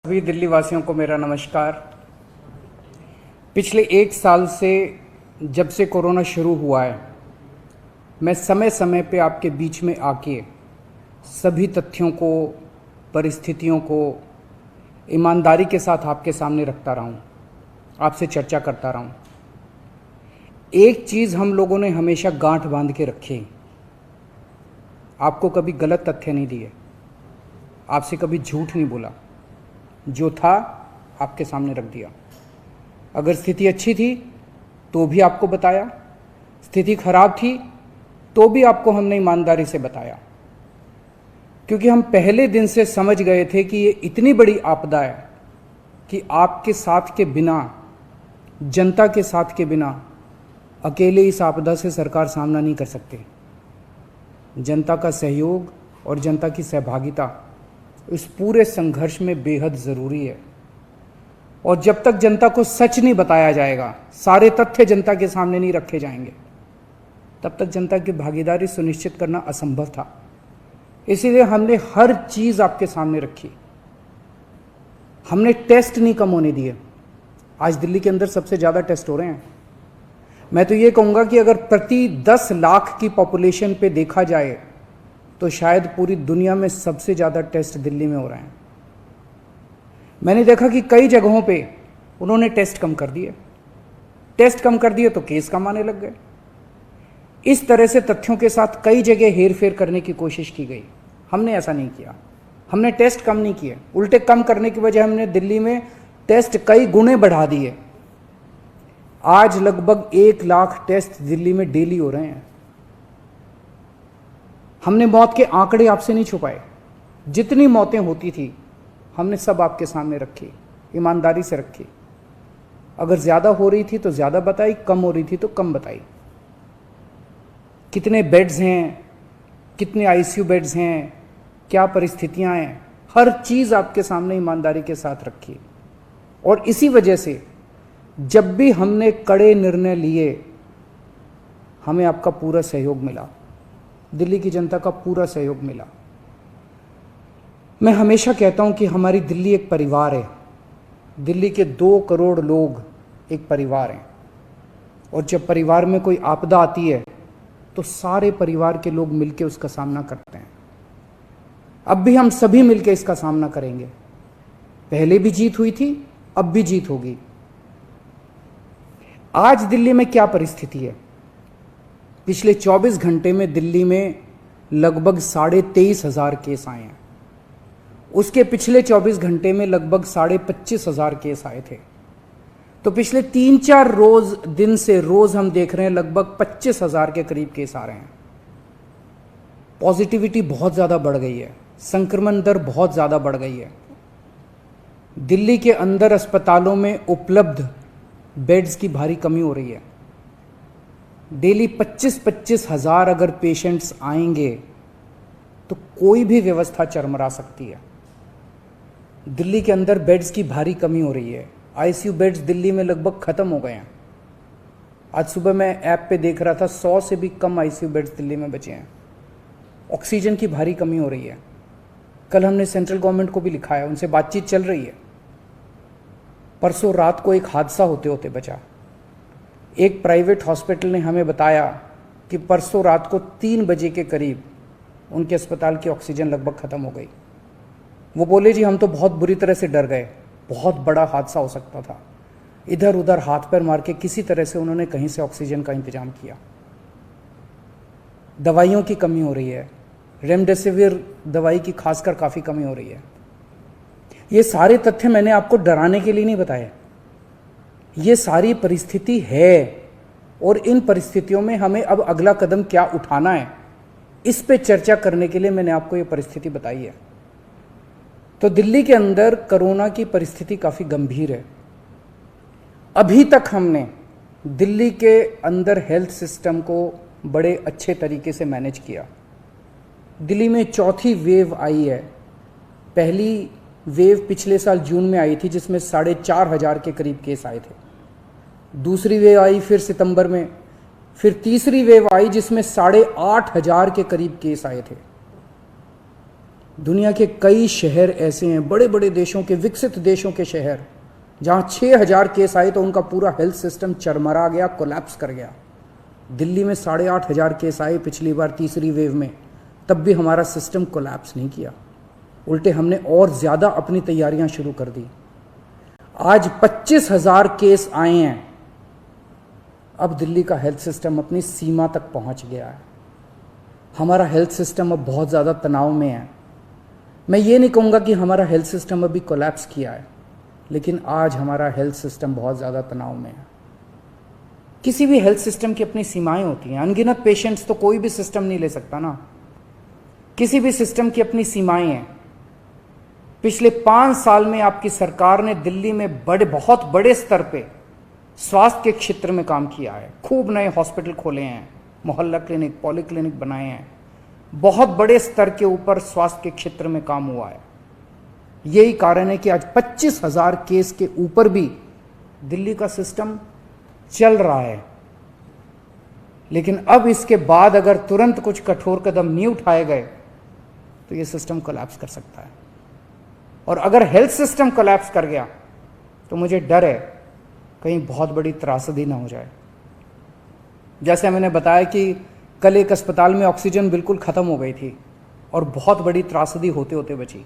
सभी दिल्ली वासियों को मेरा नमस्कार। पिछले एक साल से जब से कोरोना शुरू हुआ है, मैं समय समय पे आपके बीच में आके सभी तथ्यों को, परिस्थितियों को ईमानदारी के साथ आपके सामने रखता रहा हूँ, आपसे चर्चा करता रहा हूँ। एक चीज़ हम लोगों ने हमेशा गांठ बांध के रखी, आपको कभी गलत तथ्य नहीं दिए, आपसे कभी झूठ नहीं बोला, जो था आपके सामने रख दिया। अगर स्थिति अच्छी थी तो भी आपको बताया, स्थिति खराब थी तो भी आपको हमने ईमानदारी से बताया, क्योंकि हम पहले दिन से समझ गए थे कि ये इतनी बड़ी आपदा है कि आपके साथ के बिना, जनता के साथ के बिना अकेले इस आपदा से सरकार सामना नहीं कर सकती। जनता का सहयोग और जनता की सहभागिता इस पूरे संघर्ष में बेहद ज़रूरी है। और जब तक जनता को सच नहीं बताया जाएगा, सारे तथ्य जनता के सामने नहीं रखे जाएंगे, तब तक जनता की भागीदारी सुनिश्चित करना असंभव था। इसीलिए हमने हर चीज़ आपके सामने रखी। हमने टेस्ट नहीं कम होने दिए। आज दिल्ली के अंदर सबसे ज़्यादा टेस्ट हो रहे हैं। मैं तो ये कहूँगा कि अगर प्रति 10 लाख की पॉपुलेशन पे देखा जाए तो शायद पूरी दुनिया में सबसे ज़्यादा टेस्ट दिल्ली में हो रहे हैं। मैंने देखा कि कई जगहों पे उन्होंने टेस्ट कम कर दिए, टेस्ट कम कर दिए तो केस कम आने लग गए। इस तरह से तथ्यों के साथ कई जगह हेर फेर करने की कोशिश की गई। हमने ऐसा नहीं किया। हमने टेस्ट कम नहीं किए, उल्टे कम करने की वजह हमने दिल्ली में टेस्ट कई गुने बढ़ा दिए। आज लगभग 1 लाख टेस्ट दिल्ली में डेली हो रहे हैं। हमने मौत के आंकड़े आपसे नहीं छुपाए। जितनी मौतें होती थी हमने सब आपके सामने रखी, ईमानदारी से रखी। अगर ज़्यादा हो रही थी तो ज़्यादा बताई, कम हो रही थी तो कम बताई। कितने बेड्स हैं, कितने आईसीयू बेड्स हैं, क्या परिस्थितियां हैं, हर चीज़ आपके सामने ईमानदारी के साथ रखी। और इसी वजह से जब भी हमने कड़े निर्णय लिए, हमें आपका पूरा सहयोग मिला, दिल्ली की जनता का पूरा सहयोग मिला। मैं हमेशा कहता हूं कि हमारी दिल्ली एक परिवार है। दिल्ली के 2 करोड़ लोग एक परिवार हैं, और जब परिवार में कोई आपदा आती है तो सारे परिवार के लोग मिलकर उसका सामना करते हैं। अब भी हम सभी मिलकर इसका सामना करेंगे। पहले भी जीत हुई थी, अब भी जीत होगी। आज दिल्ली में क्या परिस्थिति है? पिछले 24 घंटे में दिल्ली में लगभग 23,500 केस आए हैं। उसके पिछले 24 घंटे में लगभग 25,500 केस आए थे। तो पिछले 3-4 दिन से रोज हम देख रहे हैं लगभग 25,000 के करीब केस आ रहे हैं। पॉजिटिविटी बहुत ज़्यादा बढ़ गई है, संक्रमण दर बहुत ज़्यादा बढ़ गई है। दिल्ली के अंदर अस्पतालों में उपलब्ध बेड्स की भारी कमी हो रही है। डेली 25-25 हज़ार अगर पेशेंट्स आएंगे तो कोई भी व्यवस्था चरमरा सकती है। दिल्ली के अंदर बेड्स की भारी कमी हो रही है। आईसीयू बेड्स दिल्ली में लगभग ख़त्म हो गए हैं। आज सुबह मैं ऐप पे देख रहा था 100 से भी कम आईसीयू बेड्स दिल्ली में बचे हैं। ऑक्सीजन की भारी कमी हो रही है। कल हमने सेंट्रल गवर्नमेंट को भी लिखा है, उनसे बातचीत चल रही है। परसों रात को एक हादसा होते होते बचा। एक प्राइवेट हॉस्पिटल ने हमें बताया कि परसों रात को 3 बजे के करीब उनके अस्पताल की ऑक्सीजन लगभग ख़त्म हो गई। वो बोले जी हम तो बहुत बुरी तरह से डर गए, बहुत बड़ा हादसा हो सकता था। इधर उधर हाथ पैर मार के किसी तरह से उन्होंने कहीं से ऑक्सीजन का इंतजाम किया। दवाइयों की कमी हो रही है, रेमडेसिविर दवाई की खासकर काफ़ी कमी हो रही है। ये सारे तथ्य मैंने आपको डराने के लिए नहीं बताए। ये सारी परिस्थिति है, और इन परिस्थितियों में हमें अब अगला कदम क्या उठाना है, इस पे चर्चा करने के लिए मैंने आपको ये परिस्थिति बताई है। तो दिल्ली के अंदर कोरोना की परिस्थिति काफ़ी गंभीर है। अभी तक हमने दिल्ली के अंदर हेल्थ सिस्टम को बड़े अच्छे तरीके से मैनेज किया। दिल्ली में 4थी वेव आई है। पहली वेव पिछले साल जून में आई थी, जिसमें 4,500 के करीब केस आए थे। दूसरी वेव आई फिर सितंबर में, फिर तीसरी वेव आई जिसमें 8,500 के करीब केस आए थे। दुनिया के कई शहर ऐसे हैं, बड़े बड़े देशों के, विकसित देशों के शहर, जहाँ 6,000 केस आए तो उनका पूरा हेल्थ सिस्टम चरमरा गया, कोलैप्स कर गया। दिल्ली में 8,500 केस आए पिछली बार तीसरी वेव में, तब भी हमारा सिस्टम कोलैप्स नहीं किया, उल्टे हमने और ज़्यादा अपनी तैयारियां शुरू कर दी। आज 25,000 केस आए हैं, अब दिल्ली का हेल्थ सिस्टम अपनी सीमा तक पहुंच गया है। हमारा हेल्थ सिस्टम अब बहुत ज़्यादा तनाव में है। मैं ये नहीं कहूँगा कि हमारा हेल्थ सिस्टम अभी कोलैप्स किया है, लेकिन आज हमारा हेल्थ सिस्टम बहुत ज़्यादा तनाव में है। किसी भी हेल्थ सिस्टम की अपनी सीमाएं होती हैं, अनगिनत पेशेंट्स तो कोई भी सिस्टम नहीं ले सकता ना, किसी भी सिस्टम की अपनी सीमाएं हैं। पिछले 5 साल में आपकी सरकार ने दिल्ली में बहुत बड़े स्तर पे स्वास्थ्य के क्षेत्र में काम किया है। खूब नए हॉस्पिटल खोले हैं, मोहल्ला क्लिनिक, पॉली क्लिनिक बनाए हैं, बहुत बड़े स्तर के ऊपर स्वास्थ्य के क्षेत्र में काम हुआ है। यही कारण है कि आज 25,000 केस के ऊपर भी दिल्ली का सिस्टम चल रहा है। लेकिन अब इसके बाद अगर तुरंत कुछ कठोर कदम नहीं उठाए गए तो ये सिस्टम कोलैप्स कर सकता है। और अगर हेल्थ सिस्टम कोलैप्स कर गया तो मुझे डर है कहीं बहुत बड़ी त्रासदी ना हो जाए। जैसे मैंने बताया कि कल एक अस्पताल में ऑक्सीजन बिल्कुल ख़त्म हो गई थी और बहुत बड़ी त्रासदी होते होते बची।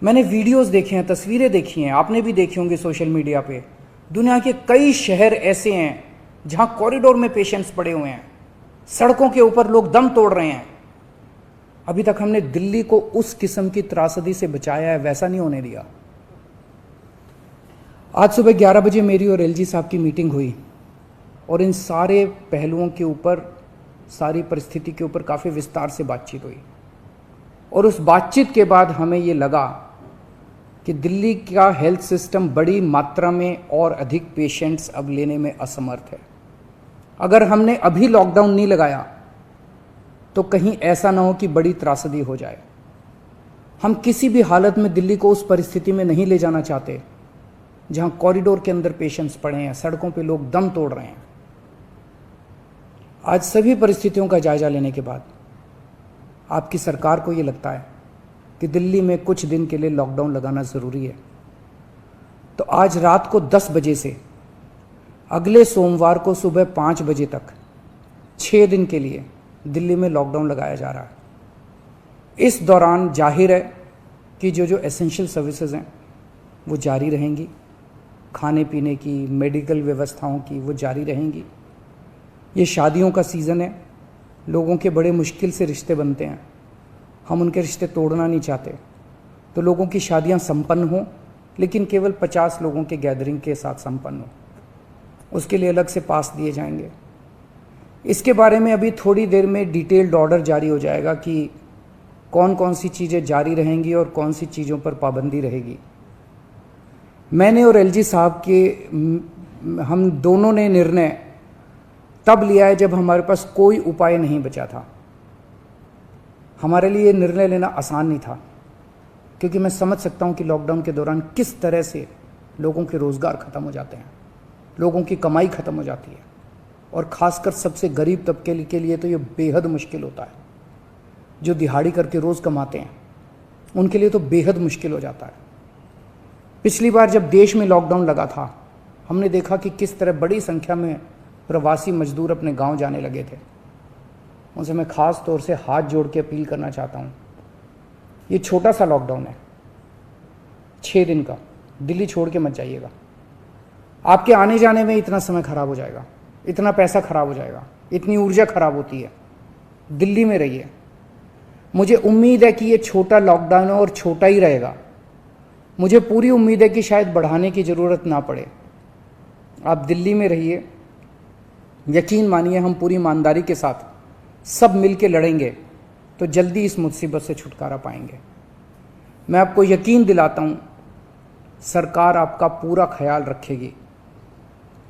मैंने वीडियोस देखे हैं, तस्वीरें देखी हैं, आपने भी देखी होंगी सोशल मीडिया पे। दुनिया के कई शहर ऐसे हैं जहां कॉरिडोर में पेशेंट्स पड़े हुए हैं, सड़कों के ऊपर लोग दम तोड़ रहे हैं। अभी तक हमने दिल्ली को उस किस्म की त्रासदी से बचाया है, वैसा नहीं होने दिया। आज सुबह 11 बजे मेरी और एलजी साहब की मीटिंग हुई और इन सारे पहलुओं के ऊपर, सारी परिस्थिति के ऊपर काफ़ी विस्तार से बातचीत हुई। और उस बातचीत के बाद हमें ये लगा कि दिल्ली का हेल्थ सिस्टम बड़ी मात्रा में और अधिक पेशेंट्स अब लेने में असमर्थ है। अगर हमने अभी लॉकडाउन नहीं लगाया तो कहीं ऐसा ना हो कि बड़ी त्रासदी हो जाए। हम किसी भी हालत में दिल्ली को उस परिस्थिति में नहीं ले जाना चाहते जहां कॉरिडोर के अंदर पेशेंट्स पड़े हैं, सड़कों पे लोग दम तोड़ रहे हैं। आज सभी परिस्थितियों का जायजा लेने के बाद आपकी सरकार को ये लगता है कि दिल्ली में कुछ दिन के लिए लॉकडाउन लगाना ज़रूरी है, तो आज रात को 10 बजे से अगले सोमवार को सुबह 5 बजे तक 6 दिन के लिए दिल्ली में लॉकडाउन लगाया जा रहा है। इस दौरान जाहिर है कि जो एसेंशियल सर्विसेज हैं वो जारी रहेंगी, खाने पीने की, मेडिकल व्यवस्थाओं की वो जारी रहेंगी। ये शादियों का सीज़न है, लोगों के बड़े मुश्किल से रिश्ते बनते हैं, हम उनके रिश्ते तोड़ना नहीं चाहते, तो लोगों की शादियां संपन्न हों, लेकिन केवल 50 लोगों के गैदरिंग के साथ संपन्न हो। उसके लिए अलग से पास दिए जाएंगे। इसके बारे में अभी थोड़ी देर में डिटेल्ड ऑर्डर जारी हो जाएगा कि कौन कौन सी चीज़ें जारी रहेंगी और कौन सी चीज़ों पर पाबंदी रहेगी। मैंने और एलजी साहब के हम दोनों ने निर्णय तब लिया है जब हमारे पास कोई उपाय नहीं बचा था। हमारे लिए निर्णय लेना आसान नहीं था, क्योंकि मैं समझ सकता हूं कि लॉकडाउन के दौरान किस तरह से लोगों के रोज़गार ख़त्म हो जाते हैं, लोगों की कमाई ख़त्म हो जाती है, और ख़ासकर सबसे गरीब तबके के लिए तो ये बेहद मुश्किल होता है। जो दिहाड़ी करके रोज़ कमाते हैं उनके लिए तो बेहद मुश्किल हो जाता है। पिछली बार जब देश में लॉकडाउन लगा था, हमने देखा कि किस तरह बड़ी संख्या में प्रवासी मजदूर अपने गांव जाने लगे थे। उनसे मैं ख़ास तौर से हाथ जोड़ के अपील करना चाहता हूं, ये छोटा सा लॉकडाउन है, 6 दिन का, दिल्ली छोड़ के मत जाइएगा। आपके आने जाने में इतना समय खराब हो जाएगा, इतना पैसा खराब हो जाएगा, इतनी ऊर्जा खराब होती है। दिल्ली में रहिए। मुझे उम्मीद है कि ये छोटा लॉकडाउन है और छोटा ही रहेगा। मुझे पूरी उम्मीद है कि शायद बढ़ाने की ज़रूरत ना पड़े। आप दिल्ली में रहिए, यकीन मानिए हम पूरी ईमानदारी के साथ सब मिल के लड़ेंगे तो जल्दी इस मुसीबत से छुटकारा पाएंगे। मैं आपको यकीन दिलाता हूँ, सरकार आपका पूरा ख्याल रखेगी।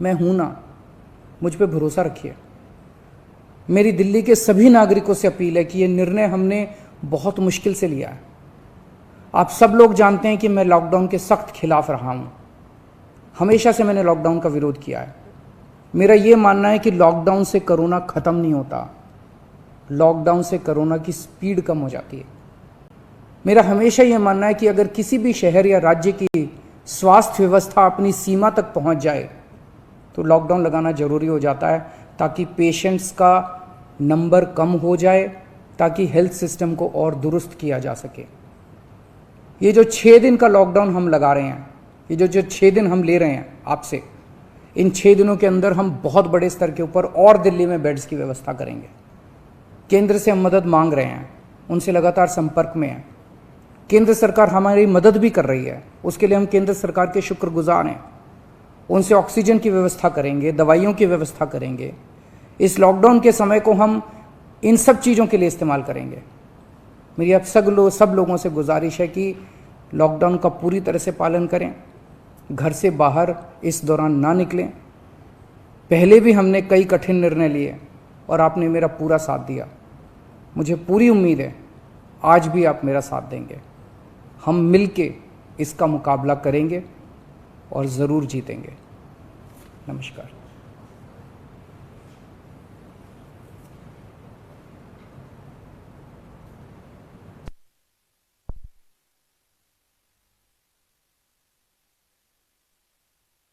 मैं हूँ ना, मुझ पे भरोसा रखिए। मेरी दिल्ली के सभी नागरिकों से अपील है कि ये निर्णय हमने बहुत मुश्किल से लिया है। आप सब लोग जानते हैं कि मैं लॉकडाउन के सख्त खिलाफ रहा हूँ। हमेशा से मैंने लॉकडाउन का विरोध किया है। मेरा ये मानना है कि लॉकडाउन से कोरोना ख़त्म नहीं होता, लॉकडाउन से कोरोना की स्पीड कम हो जाती है। मेरा हमेशा ये मानना है कि अगर किसी भी शहर या राज्य की स्वास्थ्य व्यवस्था अपनी सीमा तक पहुंच जाए तो लॉकडाउन लगाना जरूरी हो जाता है, ताकि पेशेंट्स का नंबर कम हो जाए, ताकि हेल्थ सिस्टम को और दुरुस्त किया जा सके। ये जो 6 दिन का लॉकडाउन हम लगा रहे हैं, ये जो 6 दिन हम ले रहे हैं आपसे, इन 6 दिनों के अंदर हम बहुत बड़े स्तर के ऊपर और दिल्ली में बेड्स की व्यवस्था करेंगे। केंद्र से हम मदद मांग रहे हैं, उनसे लगातार संपर्क में हैं। केंद्र सरकार हमारी मदद भी कर रही है, उसके लिए हम केंद्र सरकार के शुक्रगुजार हैं। उनसे ऑक्सीजन की व्यवस्था करेंगे, दवाइयों की व्यवस्था करेंगे। इस लॉकडाउन के समय को हम इन सब चीज़ों के लिए इस्तेमाल करेंगे। मेरी अब सब लोगों से गुजारिश है कि लॉकडाउन का पूरी तरह से पालन करें, घर से बाहर इस दौरान ना निकलें। पहले भी हमने कई कठिन निर्णय लिए और आपने मेरा पूरा साथ दिया। मुझे पूरी उम्मीद है आज भी आप मेरा साथ देंगे। हम मिलके इसका मुकाबला करेंगे और ज़रूर जीतेंगे। नमस्कार।